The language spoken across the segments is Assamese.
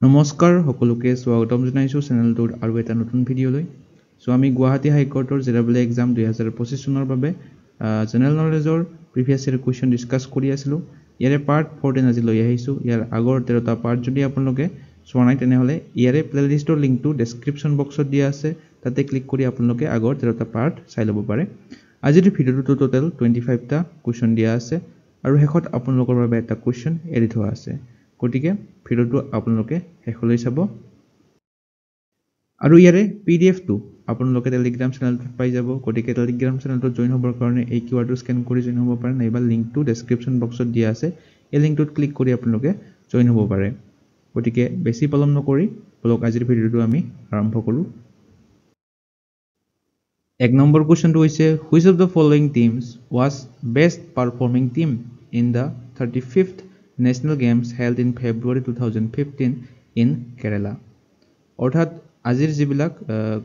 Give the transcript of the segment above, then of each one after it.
নমস্কাৰ সকলোকে স্বাগতম জনাইছো চেনেলটোৰ আৰু এটা নতুন ভিডিঅ'লৈ। আমি গুৱাহাটী হাইকোৰ্টৰ জেডাবল এক্সাম 2025 চনৰ বাবে জেনেৰেল নলেজৰ প্ৰিভিয়াছ ইয়াৰ কুৱেশ্যন ডিসকাস কৰি আছিলো। ইয়াৰে পাৰ্ট 14 আজি লৈ আহিছো। ইয়াৰ আগৰ 13টা পাৰ্ট যদি আপোনালোকে চোৱা নাই তেনেহলে ইয়াৰে প্লেলিষ্টৰ লিংকটো ডেসক্ৰিপচন বক্সত দিয়া আছে, তাতে ক্লিক কৰি আপোনালোকে আগৰ 13টা পাৰ্ট চাই ল'ব পাৰে। আজিৰ ভিডিঅ'টো টোটাল 25টা কুৱেশ্যন দিয়া আছে আৰু শেষত আপোনালোকৰ বাবে এটা কুৱেশ্যন এৰি থোৱা আছে। গতিকে ভিডিঅ'টো আপোনালোকে শেষলৈ চাব। আৰু ইয়াৰে পিডিএফটো আপোনালোকে টেলিগ্ৰাম চেনেলটোত পাই যাব। গতিকে টেলিগ্ৰাম চেনেলটোত জয়েন হ'বৰ কাৰণে এই কিউআৰটো স্কেন কৰি জয়েন হ'ব পাৰে, নাইবা লিংকটো ডেসক্ৰিপচন বক্সত দিয়া আছে, এই লিংকটোত ক্লিক কৰি আপোনালোকে জয়েন হ'ব পাৰে। গতিকে বেছি পলম নকৰি বলক আজিৰ ভিডিঅ'টো আমি আৰম্ভ কৰোঁ। এক নম্বৰ কুৱেশ্যনটো হৈছে which of the following teams was best performing team in the 35th National Games held in February 2015 in Kerala। অৰ্থাৎ আজিৰ যিবিলাক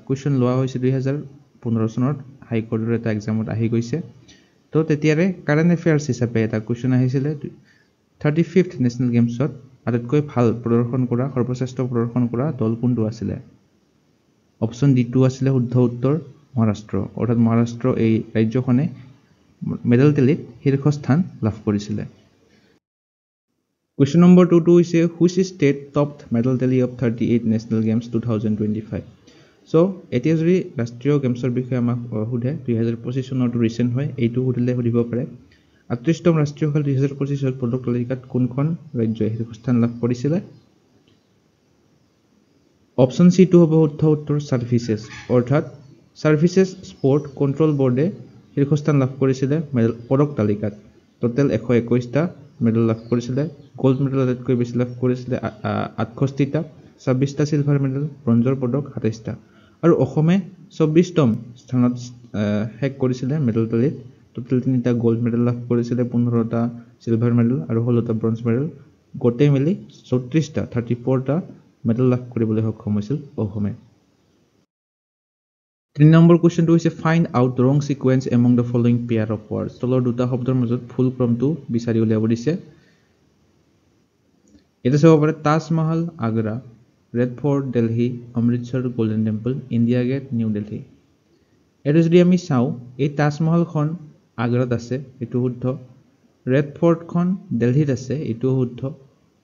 কুৱেশ্যন লোৱা হৈছে 2015 চনত হাইকোৰ্টৰ এটা এক্সামত আহি গৈছে, তো তেতিয়াৰে কাৰেণ্ট এফেয়াৰ্ছ হিচাপে এটা কুৱেশ্যন আহিছিলে 35th নেশ্যনেল গেমছত আটাইতকৈ ভাল প্ৰদৰ্শন কৰা, সৰ্বশ্ৰেষ্ঠ প্ৰদৰ্শন কৰা দল কোনটো আছিলে। অপশ্যন ডি2 আছিলে শুদ্ধ উত্তৰ মহাৰাষ্ট্ৰ। অৰ্থাৎ মহাৰাষ্ট্ৰ এই ৰাজ্যখনে মেডেল টেলিত শীৰ্ষস্থান লাভ কৰিছিলে। Question number 2 হৈছে which state topped medal tally of 38 National Games 2025। So এতিয়া যদি ৰাষ্ট্ৰীয় গেমছৰ বিষয়ে আমাক সুধে 2025 চনৰটো ৰিসেন্ট হয়, এইটো সুধিলে সুধিব পাৰে 38তম ৰাষ্ট্ৰীয় খেল 2025ত পদক তালিকাত কোনখন ৰাজ্যই শীৰ্ষস্থান লাভ কৰিছিলে। অপশ্যন সি টো হ'ব শুদ্ধ উত্তৰ সাৰ্ভিসেছ। অৰ্থাৎ সাৰ্ভিসেছ স্পৰ্ট কন্ট্ৰোল বোৰ্ডে শীৰ্ষস্থান লাভ কৰিছিলে পদক তালিকাত। টোটেল 121টা মেডেল লাভ কৰিছিলে। গোল্ড মেডেল আটাইতকৈ বেছি লাভ কৰিছিলে 68টা, 26টা সিলভাৰ মেডেল, ব্ৰঞ্জৰ পদক 27টা, আৰু অসমে 24তম স্থানত শেষ কৰিছিলে মেডেল তালিত। টোটেল 3টা গোল্ড মেডেল লাভ কৰিছিলে, 15টা সিলভাৰ মেডেল আৰু 16টা ব্ৰঞ্জ মেডেল, গোটেই মিলি 34টা মেডেল লাভ কৰিবলৈ সক্ষম হৈছিল অসমে। 3 নম্বৰ কুৱেশ্যনটো হৈছে find out wrong sequence among the following pair of words. তলৰ দুটা শব্দৰ মাজত ফুল ক্ৰমটো বিচাৰি উলিয়াব দিছে। এটা চাব পাৰে Taj Mahal Agra, Red Fort Delhi, Amritsar Golden Temple, India Gate New Delhi. এটা যদি আমি চাওঁ এই তাজমহলখন আগ্ৰাত আছে, এইটো শুদ্ধ। ৰেড ফৰ্টখন দিল্লীত আছে, এইটো শুদ্ধ।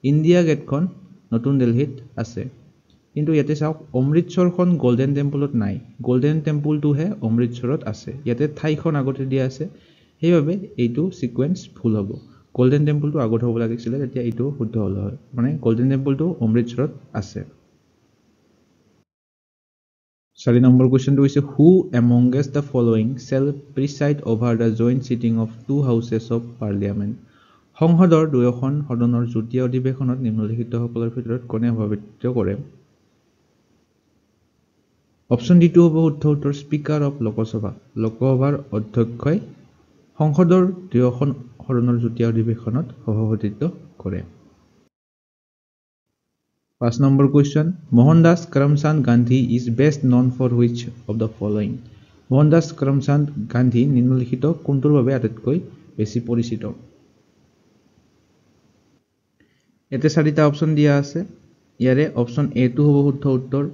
ইণ্ডিয়া গেটখন নতুন দিল্লীত আছে। কিন্তু ইয়াতে চাওক অমৃতসৰখন গোল্ডেন টেম্পলত নাই, গোল্ডেন টেম্পলটোহে অমৃতসৰত আছে। ইয়াতে ঠাইখন আগতে দিয়া আছে, সেইবাবে এইটো সিকুৱেন্স ভুল হ'ব। গোল্ডেন টেম্পলটো আগত হ'ব লাগিছিলে, তেতিয়া এইটো শুদ্ধ হ'ল হয়। মানে গোল্ডেন টেম্পলটো অমৃতসৰত আছে। 4 নম্বৰ কুৱেশ্যনটো হৈছে who amongst the following shall preside over the joint sitting of two houses of parliament. সংসদৰ দুয়োখন সদনৰ যুটীয়া অধিৱেশনত নিম্নলিখিতসকলৰ ভিতৰত কোনে সভাপতিত্ব কৰে। অপশ্যন ডি টো হ'ব শুদ্ধ উত্তৰ স্পীকাৰ অফ লোকসভা। লোকসভাৰ অধ্যক্ষই সংসদৰ দুয়োখন সদনৰ যুটীয়া অধিৱেশনত সভাপতিত্ব কৰে। 5 number question Mohandas Karamchand Gandhi is best known for which of the following. Mohandas Karamchand Gandhi নিম্নলিখিত কোনটোৰ বাবে আটাইতকৈ বেছি পৰিচিত। ইয়াতে 4টা অপশ্যন দিয়া আছে। ইয়াৰে অপশ্যন এ টো হ'ব শুদ্ধ উত্তৰ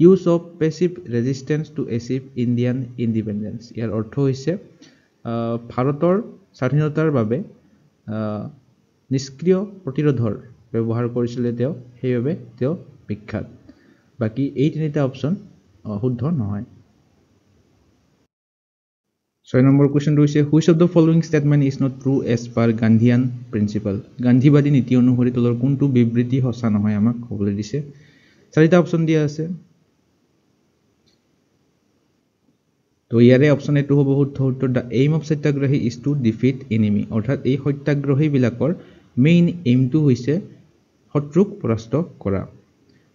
use of passive resistance to achieve Indian independence. ইয়াৰ অৰ্থ হৈছে ভাৰতৰ স্বাধীনতাৰ বাবে নিষ্ক্ৰিয় প্ৰতিৰোধৰ ব্যৱহাৰ কৰিছিলে তেওঁ, সেইবাবে তেওঁ বিখ্যাত। বাকী এই 3টা অপশ্যন শুদ্ধ নহয়। 6 নম্বৰ কুৱেশ্যনটো হৈছে which of the following statement is not true as per Gandhian principle. গান্ধীবাদী নীতি অনুসৰি তলৰ কোনটো বিবৃতি সঁচা নহয় আমাক ক'বলৈ দিছে। 4টা অপশ্যন দিয়া আছে। তো ইয়াৰে অপশ্যন এটো হ'ব শুদ্ধ উত্তৰ the aim of satyagrahi is to defeat enemy. অৰ্থাৎ এই সত্যাগ্ৰহীবিলাকৰ মেইন এইমটো হৈছে শত্ৰুক পৰাস্ত কৰা।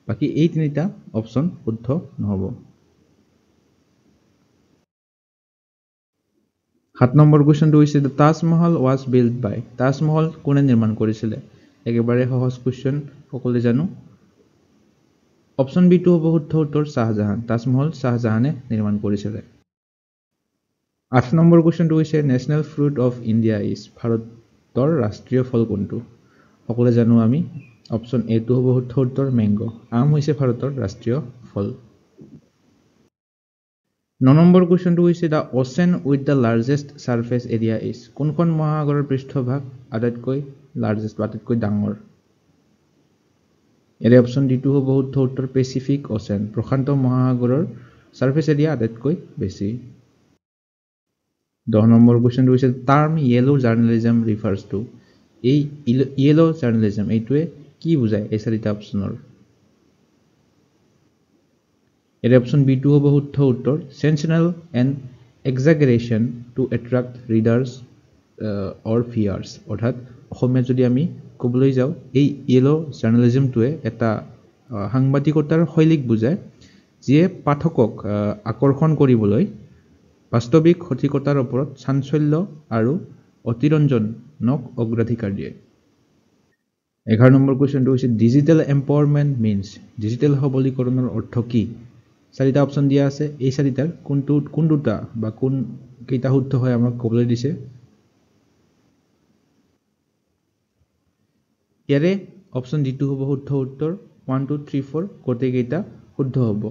বাকী এই 3টা অপশ্যন শুদ্ধ নহ'ব। 7 নম্বৰ কুৱেশ্যনটো হৈছে দ্য তাজমহল ৱাজ বিল্ড বাই। তাজমহল কোনে নিৰ্মাণ কৰিছিলে। একেবাৰে সহজ কুৱেশ্যন, সকলোৱে জানো। অপশ্যন বি টো হ'ব শুদ্ধ উত্তৰ শাহজাহান। তাজমহল শাহজাহানে নিৰ্মাণ কৰিছিলে। 8 নম্বৰ কুৱেশ্যনটো হৈছে national fruit of India is. ভাৰতৰ ৰাষ্ট্ৰীয় ফল কোনটো। সকলোৱে জানো আমি অপশ্যন এ টো হ'ব শুদ্ধ উত্তৰ মেংগো আম হৈছে ভাৰতৰ ৰাষ্ট্ৰীয় ফল 9 নম্বৰ কুৱেশ্যনটো হৈছে the ocean with the largest surface area is কোনখন মহাসাগৰৰ পৃষ্ঠভাগ আটাইতকৈ লাৰ্জেষ্ট আটাইতকৈ ডাঙৰ এৰে অপশ্যন ডি টো হ'ব শুদ্ধ উত্তৰ পেচিফিক অ'চেন প্ৰশান্ত মহাসাগৰৰ সাৰফেস এৰিয়া আটাইতকৈ বেছি 10 নম্বৰ কুৱেশ্যনটো হৈছে টাৰ্ম ইয়েলো জাৰ্নালিজম ৰিফাৰ্স টু এই ইয়েলো জাৰ্নালিজম এইটোৱে কি বুজায় এই চাৰিটা অপশ্যনৰ এৰে অপশ্যন বি টো হ'ব শুদ্ধ উত্তৰ sensational and এক্সাগেৰেশ্যন two এট্ৰাক্ট readers or viewers অৰ্থাৎ অসমীয়াত যদি আমি ক'বলৈ যাওঁ এই ইয়েলো জাৰ্নালিজমটোৱে এটা সাংবাদিকতাৰ শৈলীক বুজায় যিয়ে পাঠকক আকৰ্ষণ কৰিবলৈ বাস্তৱিক সঠিকতাৰ ওপৰত চাঞ্চল্য আৰু অতিৰঞ্জনক অগ্ৰাধিকাৰ দিয়ে 11 নম্বৰ কুৱেশ্যনটো হৈছে ডিজিটেল এম্পাৱাৰমেণ্ট মিন্স ডিজিটেল সবলীকৰণৰ অৰ্থ কি চাৰিটা অপশ্যন দিয়া আছে এই চাৰিটাৰ কোন দুটা বা কোন কেইটা শুদ্ধ হয় আমাক ক'বলৈ দিছে ইয়াৰে অপশ্যন ডি টো হ'ব শুদ্ধ উত্তৰ 1 2 3 4 গোটেই কেইটা শুদ্ধ হ'ব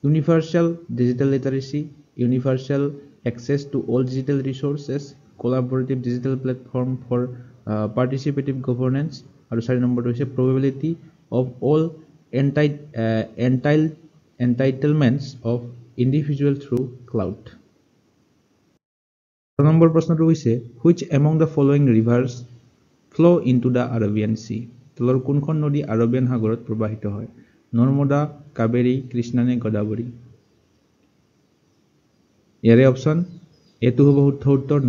universal digital literacy universal access to all digital resources collaborative digital platform for participative governance আৰু 4 নম্বৰটো হৈছে probability of all entitlements of individual through cloud 4 number প্ৰশ্নটো হৈছে which among the following rivers flow into the Arabian Sea তলৰ কোনখন নদী আৰবিয়ান সাগৰত প্ৰবাহিত হয় নৰ্মদা কাবেৰী কৃষ্ণা নে গোদাবৰী ইয়াৰে অপশ্যন এ টো হ'ব শুদ্ধ উত্তৰ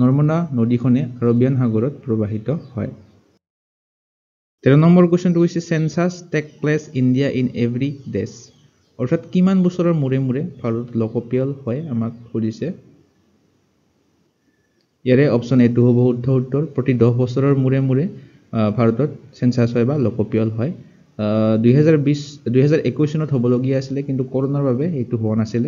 নৰ্মদা নদীখনে আৰবিয়ান সাগৰত প্ৰবাহিত হয় 13 নম্বৰ কোৱেশ্যনটো হৈছে census take place India in every days অৰ্থাৎ কিমান বছৰৰ মূৰে মূৰে ভাৰত লোকপিয়ল হয় আমাক সুধিছে ইয়াৰে অপশ্যন এ টো হ'ব শুদ্ধ উত্তৰ প্ৰতি 10 বছৰৰ মূৰে মূৰে ভাৰতত সেনসাস হয় বা লোকপিয়ল হয় 2021 চনত হ'বলগীয়া আছিল কিন্তু কৰোনাৰ বাবে এইটো হোৱা নাছিল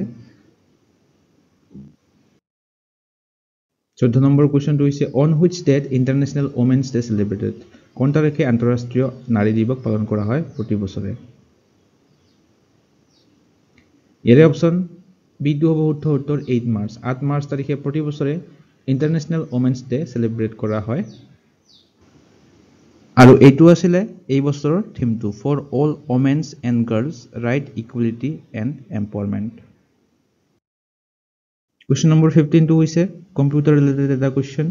14 নম্বৰ কুৱেশ্যনটো হৈছে on which date international women's day celebrated কোন তাৰিখে আন্তঃৰাষ্ট্ৰীয় নাৰী দিৱস পালন কৰা হয় প্ৰতি বছৰে ইয়াৰে অপশ্যন বি টো হ'ব শুদ্ধ উত্তৰ 8 মাৰ্চ তাৰিখে প্ৰতি বছৰে ইণ্টাৰনেশ্যনেল ওমেন্স ডে সেলিব্ৰেট কৰা হয় আৰু এইটো আছিল এই বছৰৰ থিমটো for all women's and girls right equality and empowerment Question number 15 to is a computer related question.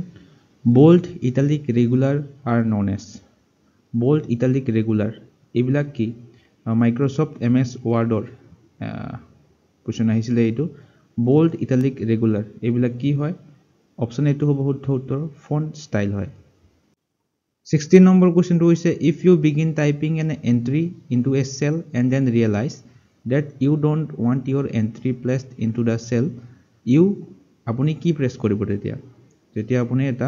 Bold, italic, regular are known as. Bold, italic, regular. Ebilak ki Microsoft MS Word or question ahisile etu. Bold, italic, regular. Ebilak ki hoy. Option A to hobo hutto font style hoy. 16 number question to is if you begin typing an entry into a cell and then realize that you don't want your entry placed into the cell. You আপুনি কি প্ৰেছ কৰিব তেতিয়া আপুনি এটা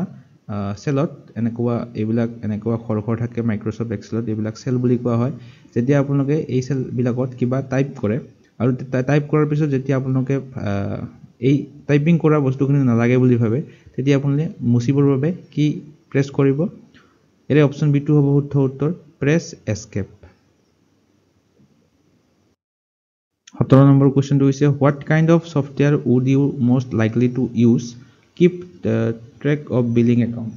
সেলত এনেকুৱা খৰখৰ থাকে মাইক্ৰসফট এক্সেলত এইবিলাক সেল বুলি কোৱা হয় যেতিয়া আপোনালোকে এই সেল বিলাকত কিবা টাইপ কৰে আৰু টাইপ কৰাৰ পিছত যেতিয়া আপোনালোকে এই টাইপিং কৰা বস্তুখিনি নালাগে বুলি ভাবে তেতিয়া আপুনি মুছিবৰ বাবে কি প্ৰেছ কৰিব এৰে অপচন বি টো হ'ব শুদ্ধ উত্তৰ press escape 17 number question to is what kind of software would you most likely to use keep the track of billing account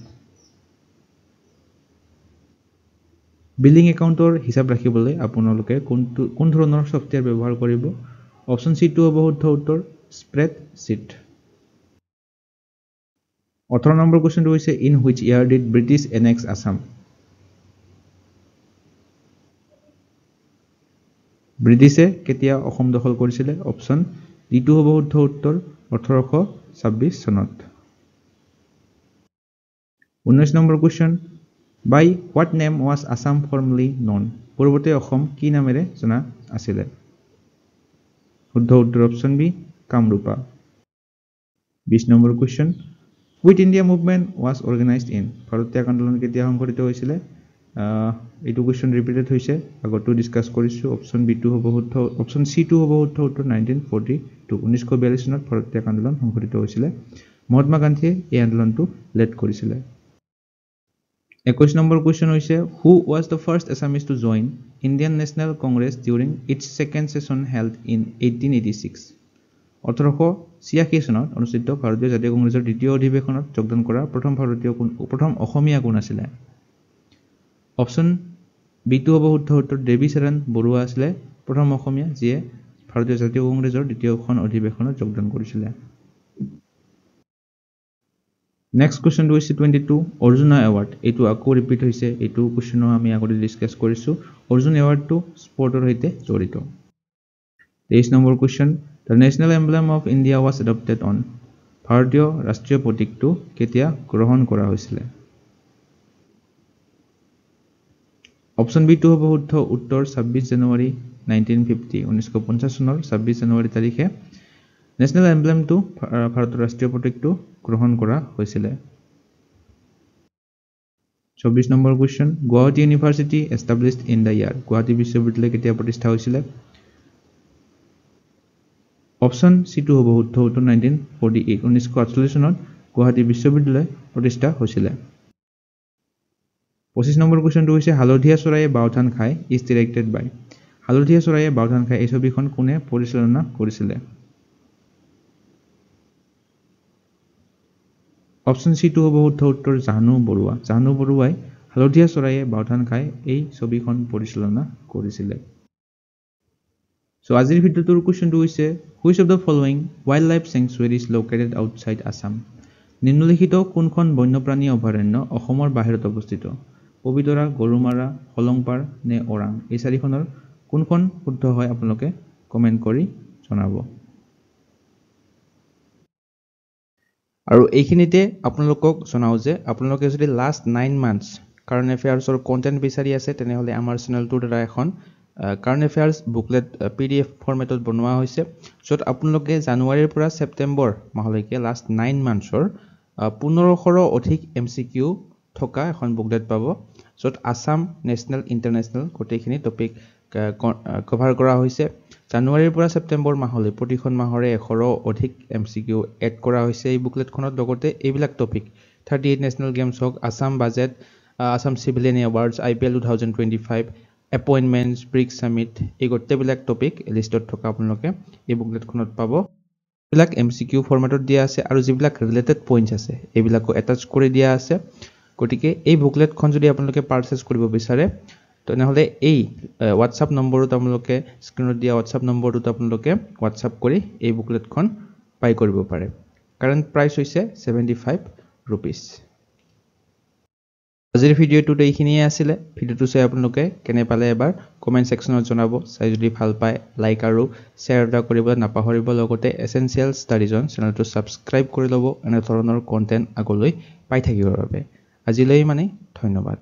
or হিসাব ৰাখিবলৈ আপোনালোকে কোন ধৰণৰ সফটওয়্যাৰ ব্যৱহাৰ কৰিব অপচন সি টো হ'ব শুদ্ধ উত্তৰ spreadsheet 18 number question to is in which year did British annex Assam ব্ৰিটিছে কেতিয়া অসম দখল কৰিছিল অপচন ডি টো হ'ব শুদ্ধ উত্তৰ 1826 চনত 19 number question by what name was Assam formerly known পূৰ্বতে অসম কি নামেৰে জনা আছিল শুদ্ধ উত্তৰ option B Kamarupa 20 number question which India movement was organized in ভাৰতীয় আন্দোলন কেতিয়া সংঘটিত হৈছিল এইটো কোৱেশ্চন ৰিপিটেড হৈছে আগতো ডিসকাস কৰিছো অপচন বি টো হ'ব শুদ্ধ অপচন সি টো হ'ব শুদ্ধ উত্তৰ 1942 চনত ভাৰতীয় আন্দোলন সংঘটিত হৈছিল মহাত্মা গান্ধীয়ে এই আন্দোলনটো লেড কৰিছিল 21 নম্বৰ question হৈছে who was the first Assamese to join Indian National Congress during its second session held in 1886 1886 চনত অনুষ্ঠিত ভাৰতীয় জাতীয় কংগ্ৰেছৰ দ্বিতীয় অধিৱেশনত যোগদান কৰা প্ৰথম অসমীয়া কোন আছিল অপচন বি2 হ'ব শুদ্ধ উত্তৰ দেৱী চৰণ বৰুৱা আছিল প্ৰথম অসমীয়া যিয়ে ভাৰতীয় জাতীয় কংগ্ৰেছৰ দ্বিতীয়খন অধিৱেশনত যোগদান কৰিছিল Next question to 22 Arjuna Award. Etu আকৌ repeat hoise. Etu question ami agore discuss korisu. Arjuna Award to sportor hoite jorito. 23 number question. The national emblem of India was adopted on. Bharatiyo rashtriyo protik to ketia grohon kora hoisile. Option B to hobo শুদ্ধ উত্তৰ 26 জানুৱাৰী 1950 1950 চনৰ 26 জানুৱাৰী তাৰিখে National emblem to ভাৰতৰ ৰাষ্ট্ৰীয় প্ৰতীকটো গ্ৰহণ কৰা হৈছিল 24 number question Guwahati university established in the year Guwahati বিশ্ববিদ্যালয় কেতিয়া প্ৰতিষ্ঠা হৈছিল অপচন C2 হ'ব শুদ্ধ উত্তৰ 1948 1948 চনত গুৱাহাটী বিশ্ববিদ্যালয় প্ৰতিষ্ঠা হৈছিল 25 নম্বৰ কোৱেশ্চনটো হৈছে হালধীয়া চৰাইয়ে বাওধান খায় is directed by হালধীয়া চৰাইয়ে বাওধান খায় এই ছবিখন কোনে পৰিচালনা কৰিছিল Option C2 হ'ব শুদ্ধ উত্তৰ জাহ্নু বৰুৱাই হালধীয়া চৰাইয়ে বাওধান খায় এই ছবিখন পৰিচালনা কৰিছিল So আজিৰ ভিডিওটোৰ কোৱেশ্চনটো হৈছে which of the following wildlife sanctuaries located outside Assam নিম্নলিখিত কোনখন বন্যপ্ৰাণী অভয়াৰণ্য অসমৰ বাহিৰত অৱস্থিত পবিতৰা গৰুমাৰা হলংপাৰ নে ওৰাং এই চাৰিখনৰ কোনখন শুদ্ধ হয় আপোনালোকে কমেন্ট কৰি জনাব আৰু এইখিনিতে আপোনালোকক জনাও যে আপোনালোকে যদি লাষ্ট 9 মান্থস কাৰেন্ট অ্যাফেয়াৰ্সৰ কন্টেন্ট বিচাৰি আছে তেনেহলে আমাৰ চেনেলটোৰ দ্বাৰা এখন কাৰেন্ট অ্যাফেয়াৰ্স বুকলেট পিডিএফ ফৰমেটত বনোৱা হৈছে যত আপোনালোকে জানুৱাৰীৰ পৰা সেপ্টেম্বৰ মাহলৈকে লাষ্ট 9 মান্থসৰ 1500ৰ অধিক এমসিকিউ থকা এখন বুকলেট পাব যত আসাম নেশনাল ইন্টাৰনেশনাল গোটেইখিনি টপিক কভাৰ কৰা হৈছে জানুৱাৰীৰ পৰা সেপ্টেম্বৰ মাহলৈ প্ৰতিখন মাহৰে 100ৰ অধিক এমসিকিউ এড কৰা হৈছে এই বুকলেটখনত লগতে এইবিলাক টপিক 38 নেশনাল গেমছ হক Assam budget Assam civilian awards IPL 2025 appointments BRICS summit এই গোটেইবিলাক টপিক লিষ্টত থকা আপোনালোকে এই বুকলেটখনত পাব এইবিলাক এমসিকিউ ফৰমেটত দিয়া আছে আৰু যিবিলাক ৰিলেটেড পইণ্টছ আছে এইবিলাকো এটাচ কৰি দিয়া আছে গতিকে এই বুকলেটখন যদি আপোনালোকে পাৰচেজ কৰিব বিচাৰে তেনেহলে এই WhatsApp নম্বৰত আপোনালোকে স্ক্ৰিনত দিয়া WhatsApp নম্বৰটোত আপোনালোকে WhatsApp কৰি এই বুকলেটখন বাই কৰিব পাৰে কাৰেন্ট প্ৰাইস হৈছে 75 rupees আজিৰ ভিডিওটোতে এইখিনিয়ে আছিল ভিডিওটো চাই আপোনালোকে কেনে পালে এবাৰ কমেন্ট সেকশনত জনাব চাই যদি ভাল পায় লাইক আৰু শেয়াৰ কৰিবলৈ নাপাহৰিব লগতে এসেনশিয়াল ষ্টাডিজন চেনেলটো সাবস্ক্ৰাইব কৰি লব এনে ধৰণৰ কন্টেন্ট আগলৈ পাই থাকিবৰ বাবে আজিলৈ মানে ধন্যবাদ